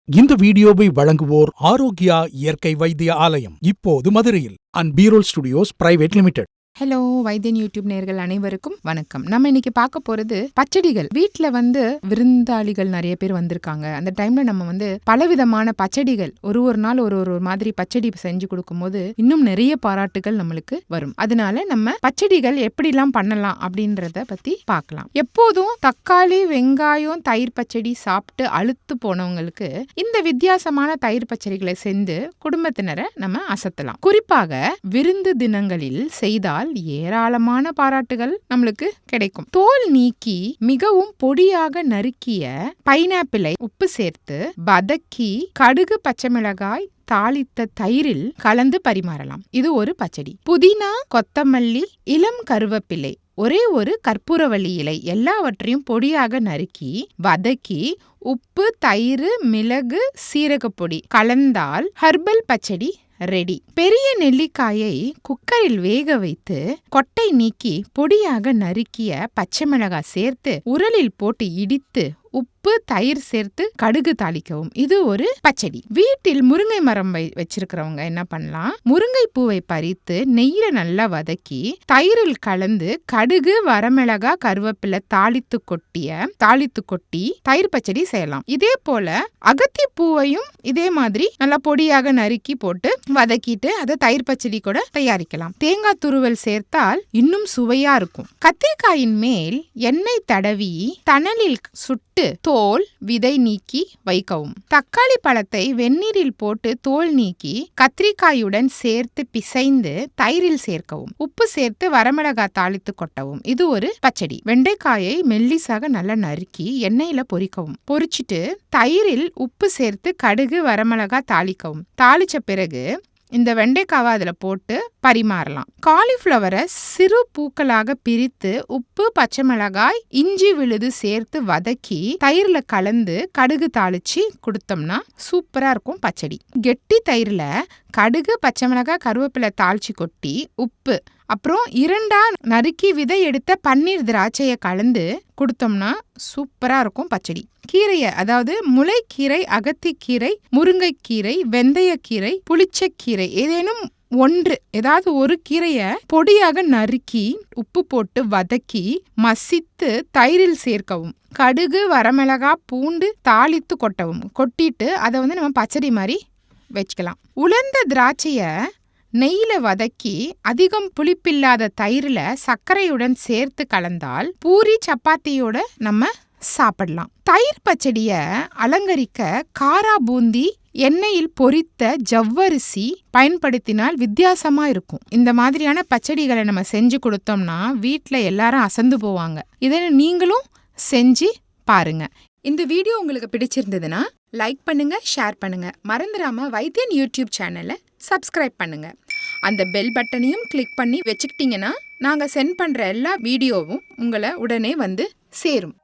இந்த வீடியோவை வழங்குவோர் ஆரோக்கியா இயற்கை வைத்திய ஆலயம், இப்போது மதுரையில் அண்ட் பீரோல் studios private limited. Hello Vaithiyan YouTube நேயர்கள் அனைவருக்கும் வணக்கம். நம்ம இன்னைக்கு பார்க்க போறது பச்சடிகள். வீட்டுல விருந்தாளிகள் நிறைய பேர் வந்திருக்காங்க. அந்த டைம்ல நம்ம பலவிதமான பச்சடிகள் ஒரு நாள் ஒரு மாதிரி பச்சடி செஞ்சு கொடுக்கும் போது இன்னும் நிறைய பாராட்டுகள் நம்மளுக்கு வரும். அதனால நம்ம பச்சடிகள் எப்படிலாம் பண்ணலாம் அப்படின்றத பத்தி பார்க்கலாம். எப்போதும் தக்காளி, வெங்காயம், தயிர் பச்சடி சாப்பிட்டு அழுத்து போனவங்களுக்கு இந்த வித்தியாசமான தயிர் பச்சடிகளை செஞ்சு குடும்பத்தினரை நம்ம அசத்தலாம். குறிப்பாக விருந்து தினங்களில் செய்தால் ஏராளமான பாராட்டுகள் நம்மளுக்கு கிடைக்கும். தோல் நீக்கி மிகவும் பொடியாக நறுக்கிய பைனாப்பிளை உப்பு சேர்த்து வதக்கி கடுகு, பச்சை மிளகாய் தாளித்த தயிரில் கலந்து பரிமாறலாம். இது ஒரு பச்சடி. புதினா, கொத்தமல்லி, இளம் கருவேப்பிலை, ஒரே ஒரு கற்பூரவள்ளி இலை எல்லாவற்றையும் பொடியாக நறுக்கி வதக்கி உப்பு, தயிர், மிளகு, சீரகப்பொடி கலந்தால் ஹெர்பல் பச்சடி ரெடி. பெரிய நெல்லிக்காயை குக்கரில் வேக வைத்து கொட்டை நீக்கி பொடியாக நறுக்கிய பச்சை மிளகாய் சேர்த்து உரலில் போட்டு இடித்து உப்பு, தயிர் சேர்த்து கடுகு தாளிக்கவும். இது ஒரு பச்சடி. வீட்டில் முருங்கை மரம் வச்சிருக்கிறவங்க என்ன பண்ணலாம், முருங்கை பூவை பறித்து நெய்யில நல்லா வதக்கி தயிரில் கலந்து கடுகு, வரமிளகா, கருவேப்பிலை தாளித்து கொட்டி தயிர் பச்சடி செய்யலாம். இதே போல அகத்தி பூவையும் இதே மாதிரி நல்லா பொடியாக நறுக்கி போட்டு வதக்கிட்டு அதை தயிர் பச்சடி கூட தயாரிக்கலாம். தேங்காய் துருவல் சேர்த்தால் இன்னும் சுவையா இருக்கும். கத்திரிக்காயின் மேல் எண்ணெய் தடவி தணலில் சுட்டு தோல், விதை நீக்கி வைக்கவும். தக்காளி பழத்தை வெந்நீரில் போட்டு தோல் நீக்கி கத்திரிக்காயுடன் சேர்த்து பிசைந்து தயிரில் சேர்க்கவும். உப்பு சேர்த்து வரமிளகாய் தாளித்து கொட்டவும். இது ஒரு பச்சடி. வெண்டைக்காயை மெல்லிசாக நல்லா நறுக்கி எண்ணெயில பொரிக்கவும். பொரிச்சிட்டு தயிரில் உப்பு சேர்த்து கடுகு, வரமிளகாய் தாளிக்கவும். தாளிச்ச பிறகு இந்த வெண்டைக்காவை அதுல போட்டு பரிமாறலாம். காலிஃப்ளவரை சிறு பூக்களாக பிரித்து உப்பு, பச்சை மிளகாய், இஞ்சி விழுது சேர்த்து வதக்கி தயிர்ல கலந்து கடுகு தாளிச்சு கொடுத்தோம்னா சூப்பரா இருக்கும் பச்சடி. கெட்டி தயிர்ல கடுகு, பச்சை மிளகாய், கருவேப்பிலை தாளிச்சு கொட்டி உப்பு, அப்புறம் 2 நறுக்கி விதை எடுத்த பன்னீர் திராட்சையை கலந்து கொடுத்தோம்னா சூப்பரா இருக்கும் பச்சடி. கீரையை, அதாவது முளைக்கீரை, அகத்திக்கீரை, முருங்கைக்கீரை, வெந்தயக்கீரை, புளிச்சக்கீரை ஏதேனும் ஏதாவது ஒரு கீரையை பொடியாக நறுக்கி உப்பு போட்டு வதக்கி மசித்து தயிரில் சேர்க்கவும். கடுகு, வரமிளகா, பூண்டு தாளித்து கொட்டவும். கொட்டிட்டு அதை நம்ம பச்சடி மாதிரி வச்சுக்கலாம். உலர்ந்த திராட்சைய நெய்யில வதக்கி அதிகம் புளிப்பில்லாத தயிரில சர்க்கரையுடன் சேர்த்து கலந்தால் பூரி, சப்பாத்தியோட நம்ம சாப்பிடலாம். தயிர் பச்சடிய அலங்கரிக்க காரா பூந்தி, எண்ணெயில் பொரித்த ஜவ்வரிசி பயன்படுத்தினால் வித்தியாசமா இருக்கும். இந்த மாதிரியான பச்சடிகளை நம்ம செஞ்சு கொடுத்தோம்னா வீட்டுல எல்லாரும் அசந்து போவாங்க. இதை நீங்களும் செஞ்சு பாருங்க. இந்த வீடியோ உங்களுக்கு பிடிச்சிருந்ததுன்னா லைக் பண்ணுங்க, ஷேர் பண்ணுங்க. மறந்துடாம வைத்தியன் யூடியூப் சேனலை சப்ஸ்கிரைப் பண்ணுங்க. அந்த பெல் பட்டனையும் கிளிக் பண்ணி வச்சுக்கிட்டீங்கன்னா நாங்க சென்ட் பண்ற எல்லா வீடியோவும் உங்களை உடனே சேரும்.